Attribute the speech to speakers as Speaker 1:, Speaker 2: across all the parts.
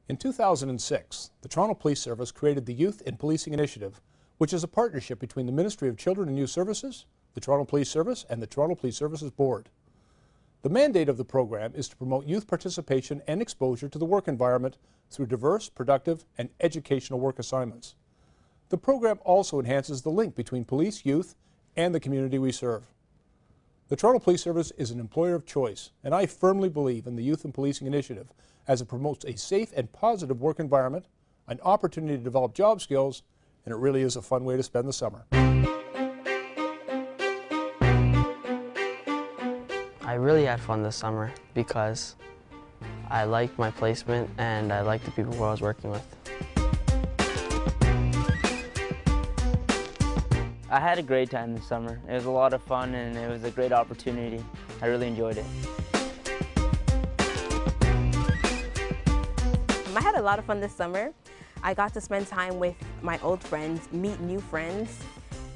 Speaker 1: In 2006, the Toronto Police Service created the Youth in Policing Initiative, which is a partnership between the Ministry of Children and Youth Services, the Toronto Police Service, and the Toronto Police Services Board. The mandate of the program is to promote youth participation and exposure to the work environment through diverse, productive, and educational work assignments. The program also enhances the link between police, youth, and the community we serve. The Toronto Police Service is an employer of choice, and I firmly believe in the Youth in Policing Initiative as it promotes a safe and positive work environment, an opportunity to develop job skills, and it really is a fun way to spend the summer.
Speaker 2: I really had fun this summer because I liked my placement and I liked the people who I was working with.
Speaker 3: I had a great time this summer. It was a lot of fun and it was a great opportunity. I really enjoyed it.
Speaker 4: I had a lot of fun this summer. I got to spend time with my old friends, meet new friends,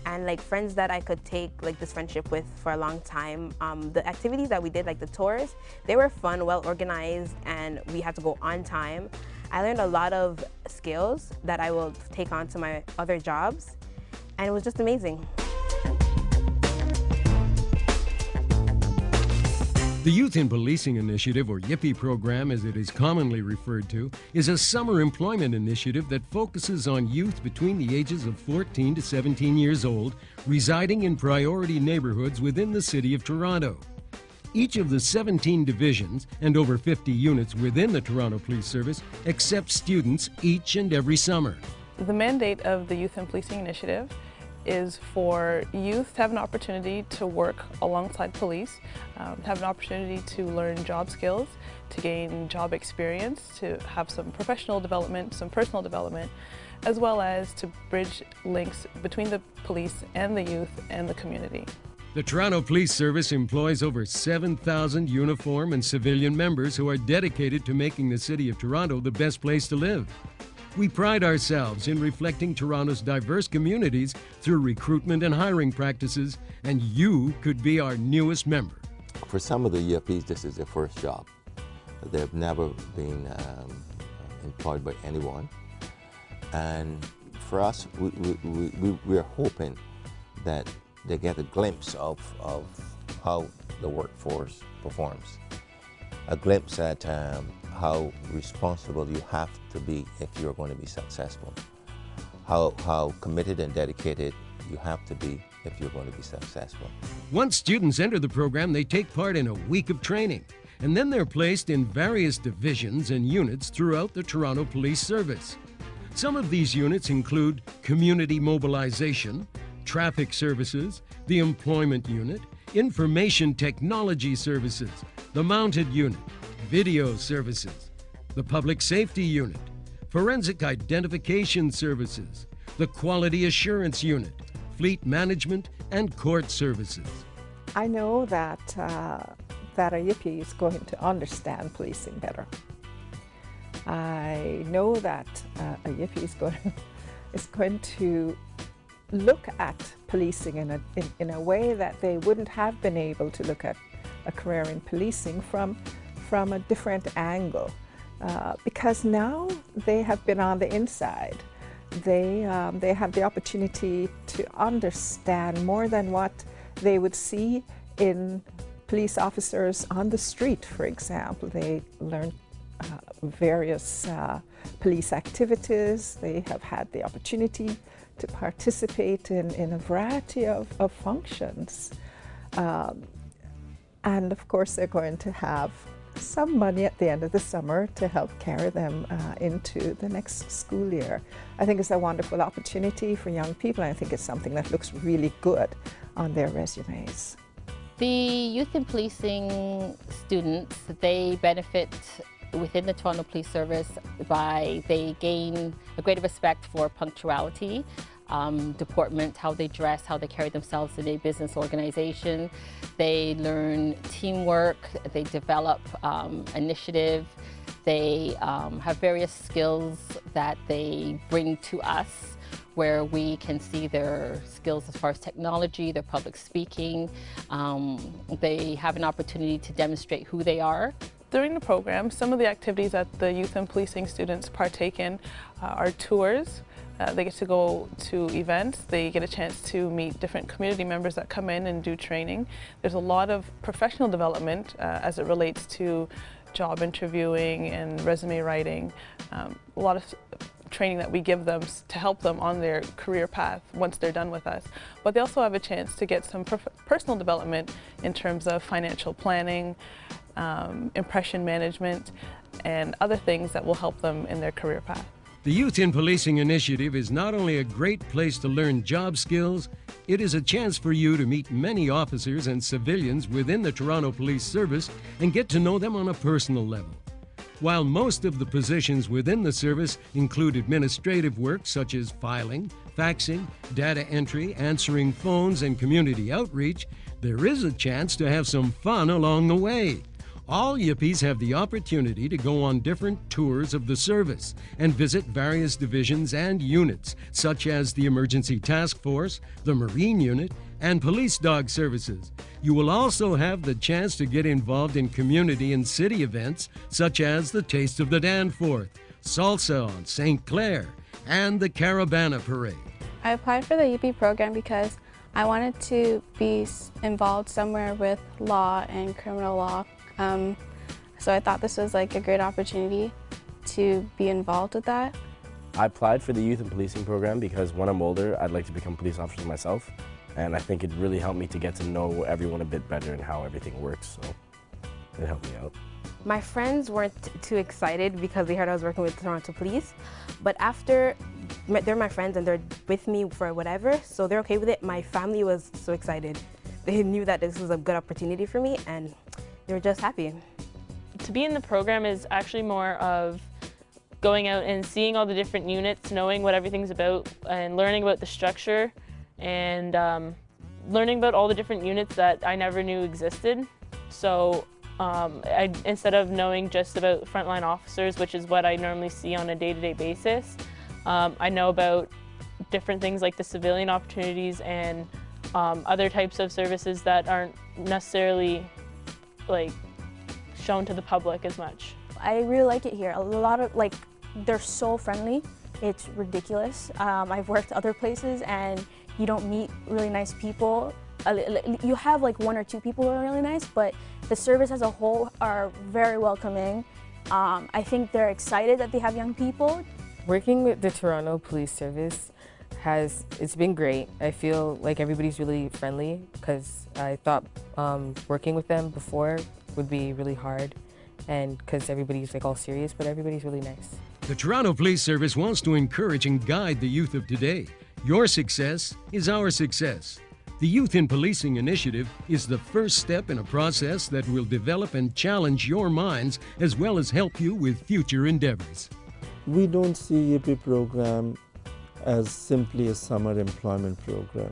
Speaker 4: and like friends that I could take like this friendship with for a long time. The activities that we did, like the tours, they were fun, well organized, and we had to go on time. I learned a lot of skills that I will take on to my other jobs, and it was just amazing.
Speaker 5: The Youth in Policing Initiative, or YIPI program as it is commonly referred to, is a summer employment initiative that focuses on youth between the ages of 14 to 17 years old residing in priority neighborhoods within the City of Toronto. Each of the 17 divisions and over 50 units within the Toronto Police Service accepts students each and every summer.
Speaker 6: The mandate of the Youth in Policing Initiative is for youth to have an opportunity to work alongside police, have an opportunity to learn job skills, to gain job experience, to have some professional development, some personal development, as well as to bridge links between the police and the youth and the community.
Speaker 5: The Toronto Police Service employs over 7,000 uniform and civilian members who are dedicated to making the City of Toronto the best place to live. We pride ourselves in reflecting Toronto's diverse communities through recruitment and hiring practices, and you could be our newest member.
Speaker 7: For some of the YIPIs, this is their first job. They've never been employed by anyone. And for us, we are hoping that they get a glimpse of how the workforce performs, a glimpse at how responsible you have to be if you're going to be successful, how committed and dedicated you have to be if you're going to be successful.
Speaker 5: Once students enter the program, they take part in a week of training, and then they're placed in various divisions and units throughout the Toronto Police Service. Some of these units include community mobilization, traffic services, the employment unit, information technology services, the mounted unit, video services, the public safety unit, forensic identification services, the quality assurance unit, fleet management, and court services.
Speaker 8: I know that that a YIPI is going to understand policing better. I know that a YIPI is going to look at policing in a way that they wouldn't have been able to look at a career in policing from a different angle, because now they have been on the inside. They have the opportunity to understand more than what they would see in police officers on the street, for example. They learn various police activities. They have had the opportunity to participate in a variety of functions. And of course, they're going to have some money at the end of the summer to help carry them into the next school year. I think it's a wonderful opportunity for young people, and I think it's something that looks really good on their resumes.
Speaker 9: The Youth in Policing students, they benefit within the Toronto Police Service by they gain a greater respect for punctuality, deportment, how they dress, how they carry themselves in a business organization. They learn teamwork, they develop initiative, they have various skills that they bring to us where we can see their skills as far as technology, their public speaking. They have an opportunity to demonstrate who they are
Speaker 6: During the program, some of the activities that the youth and policing students partake in are tours. They get to go to events, they get a chance to meet different community members that come in and do training. There's a lot of professional development as it relates to job interviewing and resume writing. A lot of training that we give them to help them on their career path once they're done with us. But they also have a chance to get some personal development in terms of financial planning, impression management, and other things that will help them in their career path.
Speaker 5: The Youth in Policing Initiative is not only a great place to learn job skills, it is a chance for you to meet many officers and civilians within the Toronto Police Service and get to know them on a personal level. While most of the positions within the service include administrative work such as filing, faxing, data entry, answering phones, and community outreach, there is a chance to have some fun along the way. All Yippies have the opportunity to go on different tours of the service and visit various divisions and units, such as the Emergency Task Force, the Marine Unit, and Police Dog Services. You will also have the chance to get involved in community and city events, such as the Taste of the Danforth, Salsa on St. Clair, and the Caravana Parade.
Speaker 10: I applied for the YIPI program because I wanted to be involved somewhere with law and criminal law. So I thought this was like a great opportunity to be involved with that.
Speaker 11: I applied for the Youth and Policing program because when I'm older, I'd like to become a police officer myself. And I think it really helped me to get to know everyone a bit better and how everything works, so it helped me out.
Speaker 4: My friends weren't too excited because they heard I was working with Toronto Police, but after they're my friends and they're with me for whatever, so they're okay with it. My family was so excited. They knew that this was a good opportunity for me and they were just happy.
Speaker 12: To be in the program is actually more of going out and seeing all the different units, knowing what everything's about, and learning about the structure, and learning about all the different units that I never knew existed. So instead of knowing just about frontline officers, which is what I normally see on a day-to-day basis, I know about different things like the civilian opportunities and other types of services that aren't necessarily like shown to the public as much.
Speaker 13: I really like it here. A lot of they're so friendly. It's ridiculous. I've worked other places and you don't meet really nice people. You have like one or two people who are really nice, but the service as a whole are very welcoming. I think they're excited that they have young people.
Speaker 14: Working with the Toronto Police Service it's been great. I feel like everybody's really friendly because I thought working with them before would be really hard, and because everybody's like all serious, but everybody's really nice.
Speaker 5: The Toronto Police Service wants to encourage and guide the youth of today. Your success is our success. The Youth in Policing Initiative is the first step in a process that will develop and challenge your minds as well as help you with future endeavors.
Speaker 15: We don't see YIPI program as simply a summer employment program.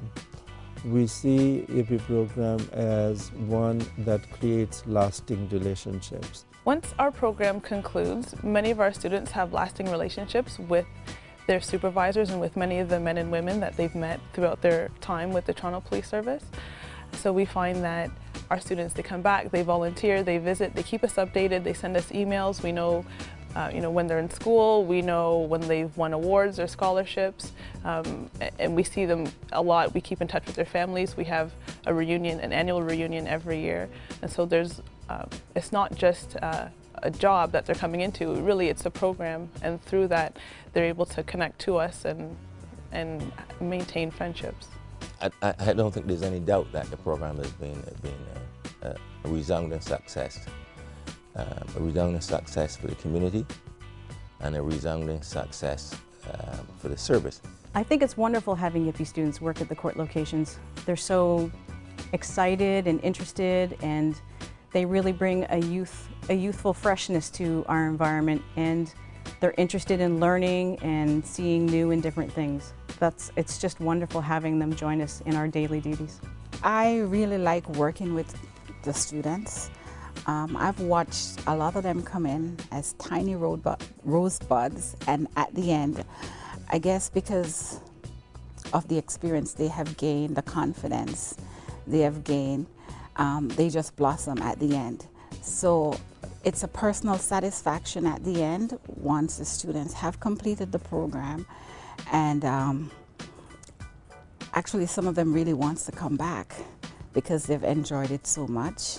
Speaker 15: We see YIPI program as one that creates lasting relationships.
Speaker 6: Once our program concludes, many of our students have lasting relationships with their supervisors and with many of the men and women that they've met throughout their time with the Toronto Police Service. So we find that our students, they come back, they volunteer, they visit, they keep us updated, they send us emails. We know when they're in school, we know when they've won awards or scholarships, and we see them a lot. We keep in touch with their families. We have a reunion, an annual reunion every year, and so it's not just a job that they're coming into. Really, it's a program, and through that, they're able to connect to us and maintain friendships.
Speaker 7: I don't think there's any doubt that the program has been a resounding success. A resounding success for the community and a resounding success for the service.
Speaker 16: I think it's wonderful having YIPI students work at the court locations. They're so excited and interested, and they really bring a youthful freshness to our environment, and they're interested in learning and seeing new and different things. It's just wonderful having them join us in our daily duties.
Speaker 17: I really like working with the students. I've watched a lot of them come in as tiny rosebuds, and at the end, I guess because of the experience they have gained, the confidence they have gained, they just blossom at the end. So it's a personal satisfaction at the end once the students have completed the program, and actually some of them really wants to come back because they've enjoyed it so much.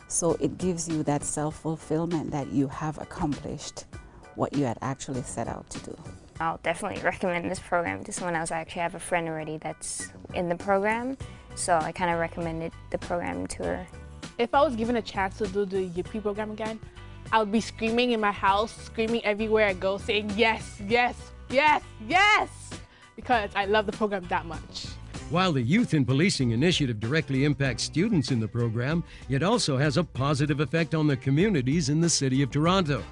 Speaker 17: So it gives you that self-fulfillment that you have accomplished what you had actually set out to do.
Speaker 18: I'll definitely recommend this program to someone else. I actually have a friend already that's in the program, so I kind of recommended the program to her.
Speaker 19: If I was given a chance to do the YIPI program again, I would be screaming in my house, screaming everywhere I go, saying yes, yes, yes, yes, because I love the program that much.
Speaker 5: While the Youth in Policing Initiative directly impacts students in the program, it also has a positive effect on the communities in the city of Toronto.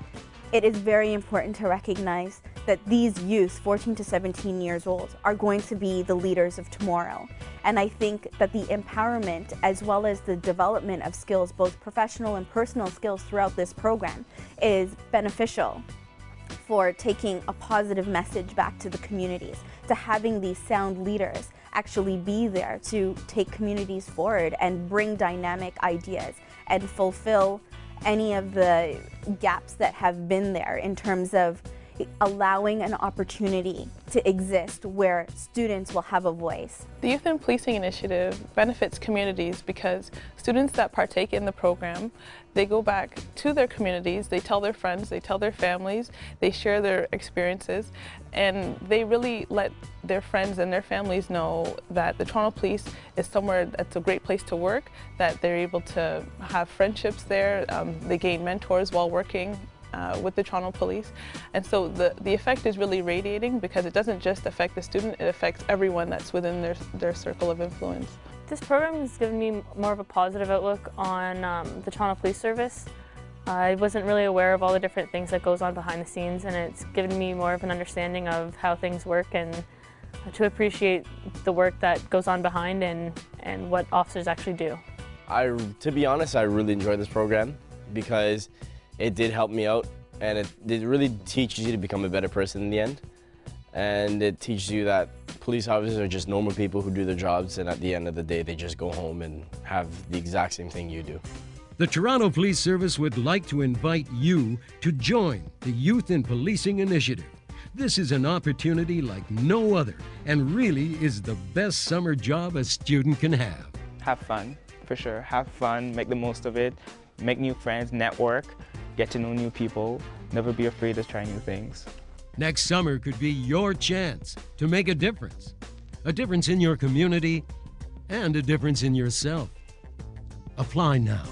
Speaker 13: It is very important to recognize that these youth, 14 to 17 years old, are going to be the leaders of tomorrow. And I think that the empowerment as well as the development of skills, both professional and personal skills throughout this program, is beneficial for taking a positive message back to the communities, to having these sound leaders actually be there to take communities forward and bring dynamic ideas and fulfill any of the gaps that have been there in terms of allowing an opportunity to exist where students will have a voice.
Speaker 6: The Youth in Policing Initiative benefits communities because students that partake in the program, they go back to their communities, they tell their friends, they tell their families, they share their experiences, and they really let their friends and their families know that the Toronto Police is somewhere that's a great place to work, that they're able to have friendships there, they gain mentors while working with the Toronto Police. And so the effect is really radiating because it doesn't just affect the student, it affects everyone that's within their circle of influence.
Speaker 12: This program has given me more of a positive outlook on the Toronto Police Service. I wasn't really aware of all the different things that goes on behind the scenes, and it's given me more of an understanding of how things work and to appreciate the work that goes on behind and what officers actually do.
Speaker 11: To be honest, I really enjoy this program because it did help me out, and it really teaches you to become a better person in the end. And it teaches you that police officers are just normal people who do their jobs, and at the end of the day, they just go home and have the exact same thing you do.
Speaker 5: The Toronto Police Service would like to invite you to join the Youth in Policing Initiative. This is an opportunity like no other, and really is the best summer job a student can have.
Speaker 20: Have fun, for sure. Have fun, make the most of it, make new friends, network, get to know new people, never be afraid to try new things.
Speaker 5: Next summer could be your chance to make a difference in your community and a difference in yourself. Apply now.